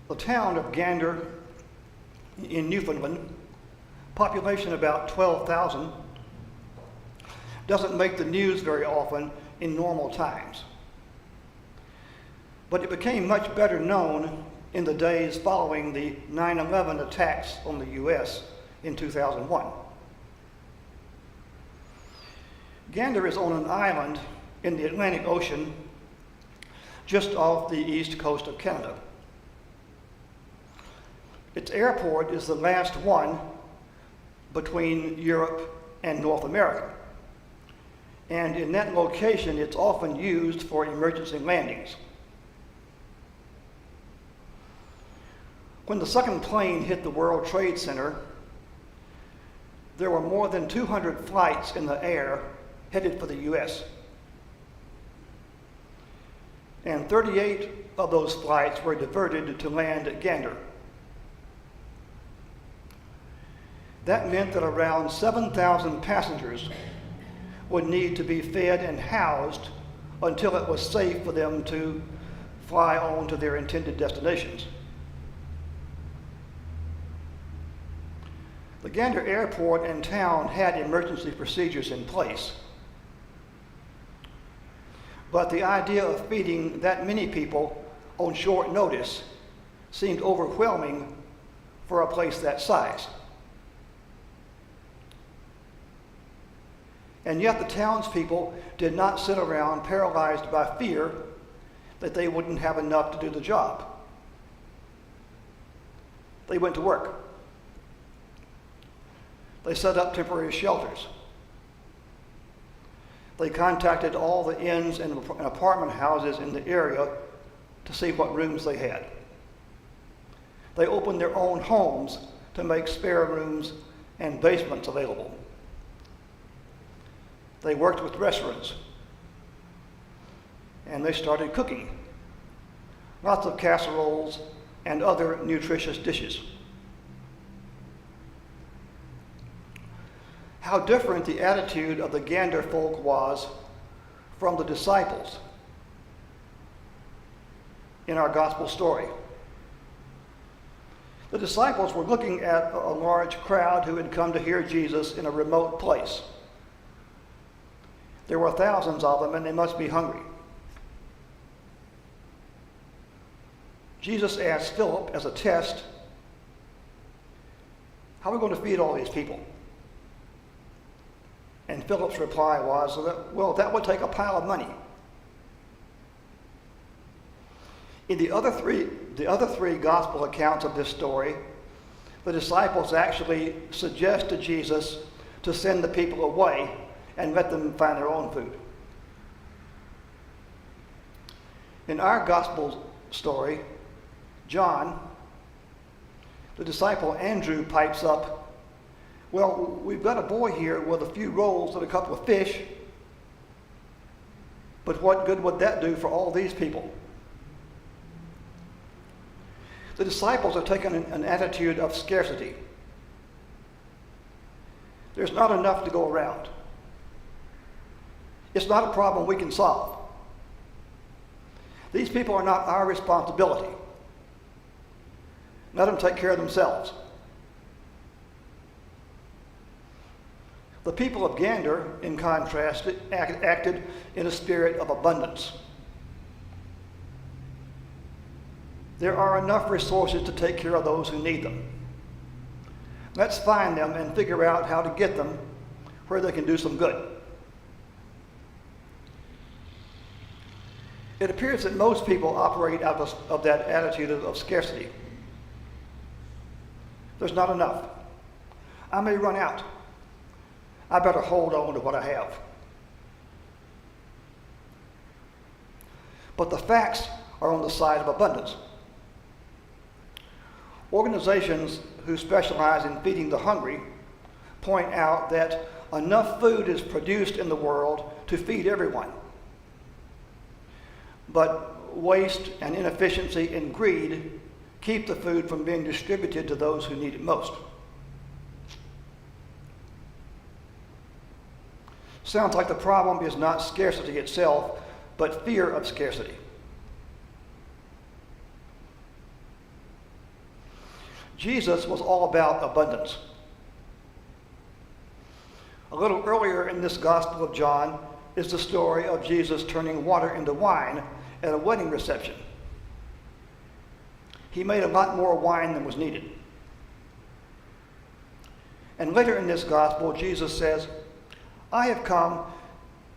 The town of Gander in Newfoundland, population about 12,000, doesn't make the news very often in normal times. But it became much better known in the days following the 9/11 attacks on the U.S. in 2001. Gander is on an island in the Atlantic Ocean just off the east coast of Canada. Its airport is the last one between Europe and North America. And in that location, it's often used for emergency landings. When the second plane hit the World Trade Center, there were more than 200 flights in the air headed for the U.S. And 38 of those flights were diverted to land at Gander. That meant that around 7,000 passengers would need to be fed and housed until it was safe for them to fly on to their intended destinations. The Gander airport and town had emergency procedures in place. But the idea of feeding that many people on short notice seemed overwhelming for a place that size. And yet the townspeople did not sit around paralyzed by fear that they wouldn't have enough to do the job. They went to work. They set up temporary shelters. They contacted all the inns and apartment houses in the area to see what rooms they had. They opened their own homes to make spare rooms and basements available. They worked with restaurants, and they started cooking. Lots of casseroles and other nutritious dishes. How different the attitude of the Gander folk was from the disciples in our gospel story. The disciples were looking at a large crowd who had come to hear Jesus in a remote place. There were thousands of them, and they must be hungry. Jesus asked Philip as a test, how are we going to feed all these people? And Philip's reply was, well, that would take a pile of money. In the other three gospel accounts of this story, the disciples actually suggest to Jesus to send the people away and let them find their own food. In our gospel story, John, the disciple Andrew, pipes up, well, we've got a boy here with a few rolls and a couple of fish, but what good would that do for all these people? The disciples have taken an attitude of scarcity. There's not enough to go around. It's not a problem we can solve. These people are not our responsibility. Let them take care of themselves. The people of Gander, in contrast, acted in a spirit of abundance. There are enough resources to take care of those who need them. Let's find them and figure out how to get them where they can do some good. It appears that most people operate out of that attitude of scarcity. There's not enough. I may run out. I better hold on to what I have. But the facts are on the side of abundance. Organizations who specialize in feeding the hungry point out that enough food is produced in the world to feed everyone. But waste and inefficiency and greed keep the food from being distributed to those who need it most. Sounds like the problem is not scarcity itself, but fear of scarcity. Jesus was all about abundance. A little earlier in this Gospel of John is the story of Jesus turning water into wine at a wedding reception. He made a lot more wine than was needed. And later in this Gospel, Jesus says, "I have come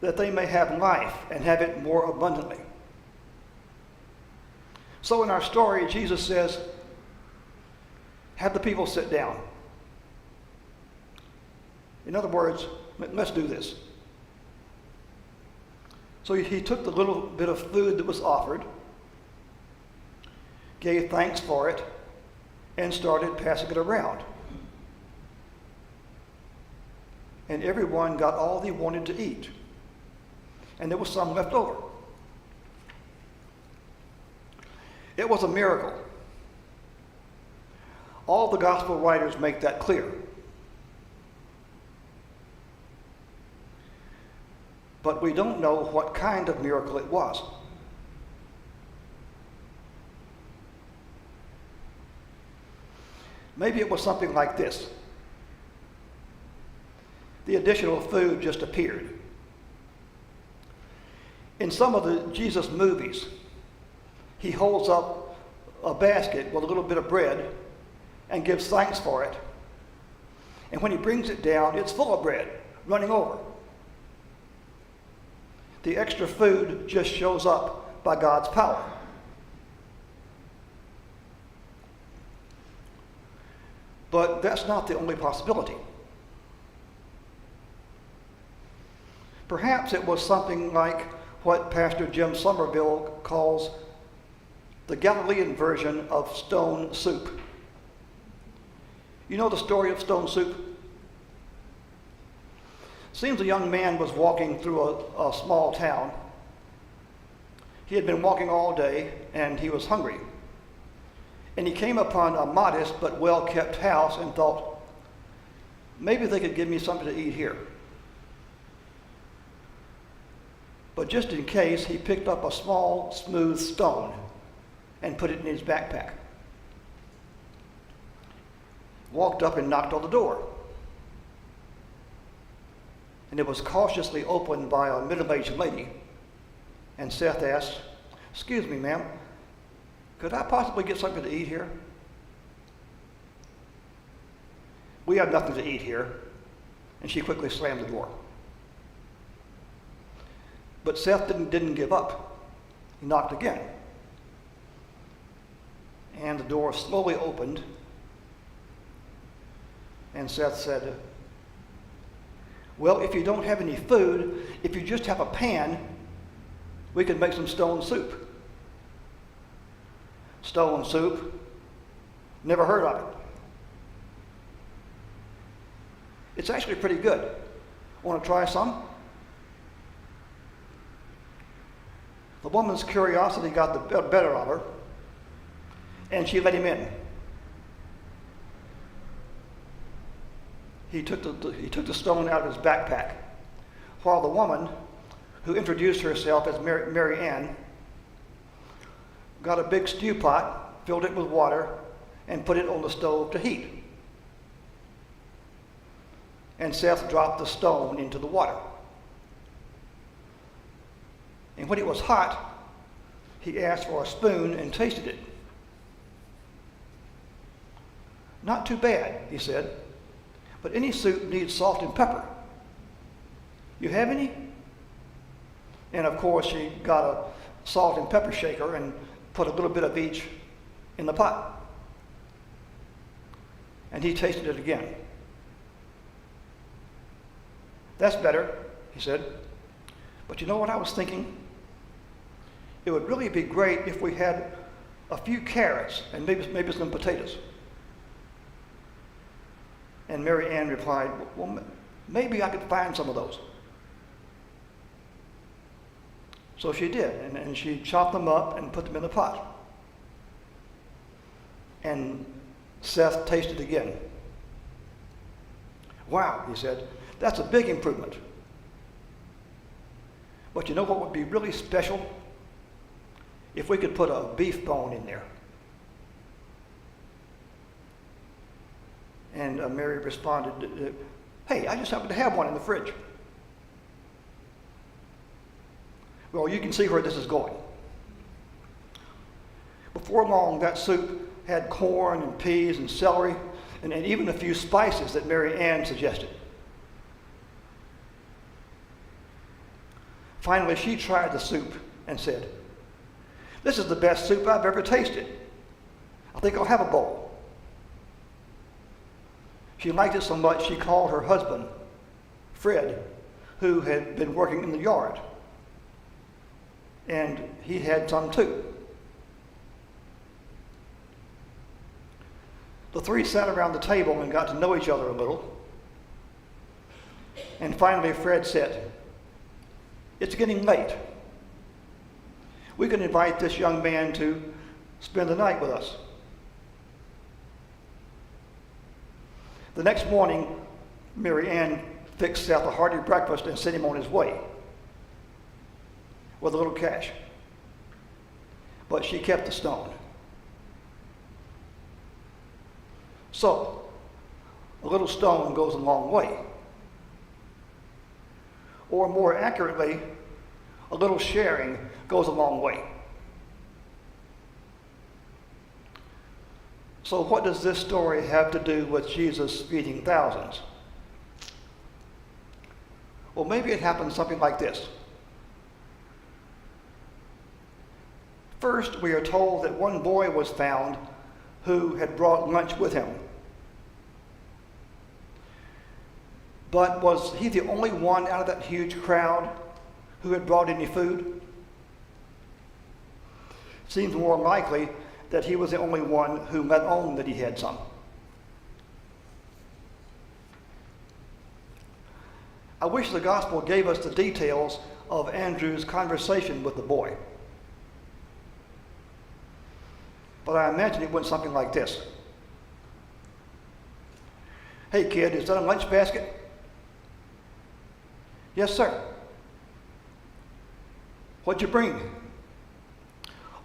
that they may have life and have it more abundantly." So in our story, Jesus says, have the people sit down. In other words, let's do this. So he took the little bit of food that was offered, gave thanks for it, and started passing it around. And everyone got all they wanted to eat. And there was some left over. It was a miracle. All the gospel writers make that clear. But we don't know what kind of miracle it was. Maybe it was something like this. The additional food just appeared. In some of the Jesus movies, he holds up a basket with a little bit of bread and gives thanks for it. And when he brings it down, it's full of bread, running over. The extra food just shows up by God's power. But that's not the only possibility. Perhaps it was something like what Pastor Jim Somerville calls the Galilean version of stone soup. You know the story of stone soup? Seems a young man was walking through a small town. He had been walking all day and he was hungry. And he came upon a modest but well-kept house and thought, maybe they could give me something to eat here. But just in case, he picked up a small, smooth stone and put it in his backpack. Walked up and knocked on the door. And it was cautiously opened by a middle-aged lady. And Seth asked, "Excuse me, ma'am, could I possibly get something to eat here?" "We have nothing to eat here." And she quickly slammed the door. But Seth didn't give up. He knocked again. And the door slowly opened. And Seth said, "Well, if you don't have any food, if you just have a pan, we could make some stone soup." Stone soup? Never heard of it. It's actually pretty good. Want to try some? The woman's curiosity got the better of her, and she let him in. He took the stone out of his backpack, while the woman, who introduced herself as Mary Ann, got a big stew pot, filled it with water, and put it on the stove to heat. And Seth dropped the stone into the water. And when it was hot, he asked for a spoon and tasted it. "Not too bad," he said, "but any soup needs salt and pepper. You have any?" And of course, she got a salt and pepper shaker and put a little bit of each in the pot. And he tasted it again. "That's better," he said. "But you know what I was thinking? It would really be great if we had a few carrots and maybe some potatoes." And Mary Ann replied, "Well, maybe I could find some of those." So she did, and she chopped them up and put them in the pot. And Seth tasted again. "Wow," he said, "that's a big improvement. But you know what would be really special? If we could put a beef bone in there." And Mary responded, "Hey, I just happened to have one in the fridge." Well, you can see where this is going. Before long, that soup had corn and peas and celery and even a few spices that Mary Ann suggested. Finally, she tried the soup and said, "This is the best soup I've ever tasted. I think I'll have a bowl." She liked it so much she called her husband, Fred, who had been working in the yard. And he had some too. The three sat around the table and got to know each other a little. And finally, Fred said, "It's getting late. We can invite this young man to spend the night with us." The next morning, Mary Ann fixed out a hearty breakfast and sent him on his way with a little cash. But she kept the stone. So, a little stone goes a long way. Or more accurately, a little sharing goes a long way. So what does this story have to do with Jesus feeding thousands? Well, maybe it happened something like this. First, we are told that one boy was found who had brought lunch with him. But was he the only one out of that huge crowd who had brought any food? It seems more likely that he was the only one who let on that he had some. I wish the gospel gave us the details of Andrew's conversation with the boy. But I imagine it went something like this. "Hey kid, is that a lunch basket?" "Yes, sir." "What'd you bring?"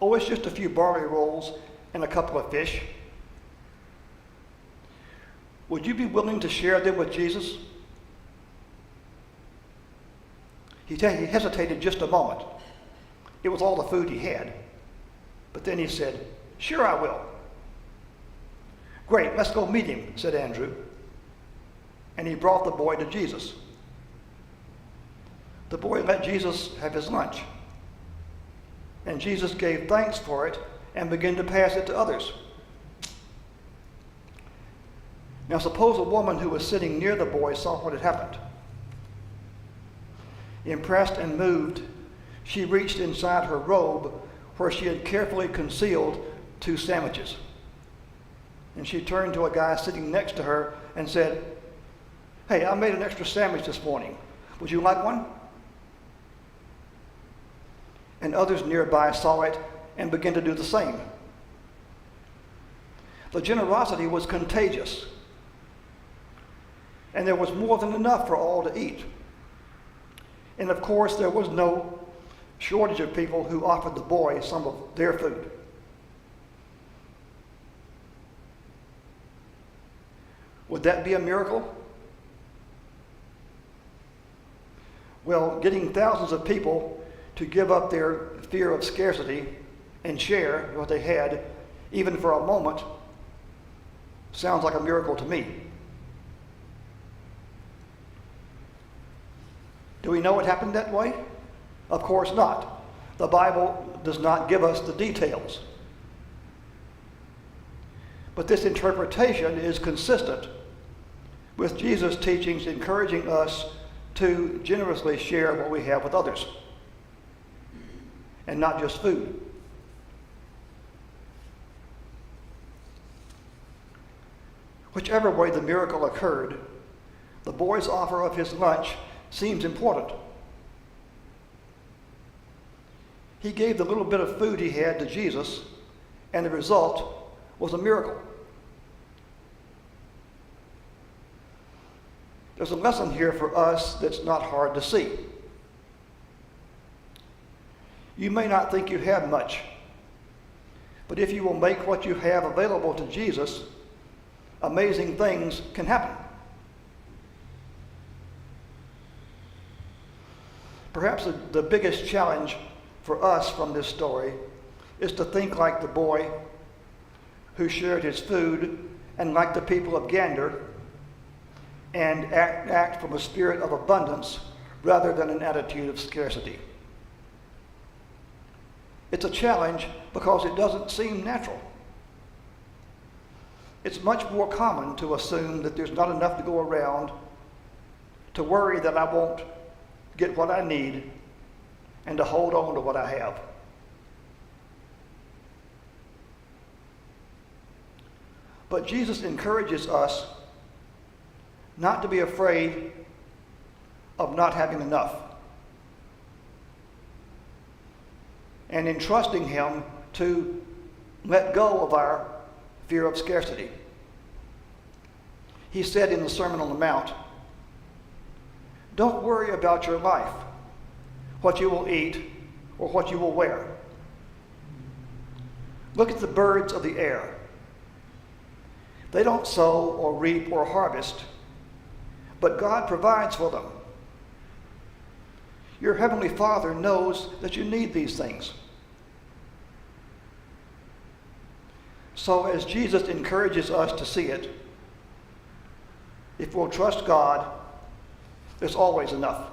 "Oh, it's just a few barley rolls and a couple of fish." "Would you be willing to share them with Jesus?" He hesitated just a moment. It was all the food he had. But then he said, "Sure I will." "Great, let's go meet him," said Andrew. And he brought the boy to Jesus. The boy let Jesus have his lunch. And Jesus gave thanks for it and began to pass it to others. Now suppose a woman who was sitting near the boy saw what had happened. Impressed and moved, she reached inside her robe where she had carefully concealed 2 sandwiches. And she turned to a guy sitting next to her and said, "Hey, I made an extra sandwich this morning. Would you like one?" And others nearby saw it and began to do the same. The generosity was contagious. And there was more than enough for all to eat. And of course, there was no shortage of people who offered the boy some of their food. Would that be a miracle? Well, getting thousands of people to give up their fear of scarcity and share what they had, even for a moment, sounds like a miracle to me. Do we know it happened that way? Of course not. The Bible does not give us the details. But this interpretation is consistent with Jesus' teachings encouraging us to generously share what we have with others, and not just food. Whichever way the miracle occurred, the boy's offer of his lunch seems important. He gave the little bit of food he had to Jesus, and the result was a miracle. There's a lesson here for us that's not hard to see. You may not think you have much, but if you will make what you have available to Jesus, amazing things can happen. Perhaps the biggest challenge for us from this story is to think like the boy who shared his food, and like the people of Gander, and act from a spirit of abundance rather than an attitude of scarcity. It's a challenge because it doesn't seem natural. It's much more common to assume that there's not enough to go around, to worry that I won't get what I need, and to hold on to what I have. But Jesus encourages us not to be afraid of not having enough, and in trusting him to let go of our fear of scarcity. He said in the Sermon on the Mount, "Don't worry about your life, what you will eat or what you will wear. Look at the birds of the air. They don't sow or reap or harvest, but God provides for them. Your Heavenly Father knows that you need these things." So as Jesus encourages us to see it, if we'll trust God, there's always enough.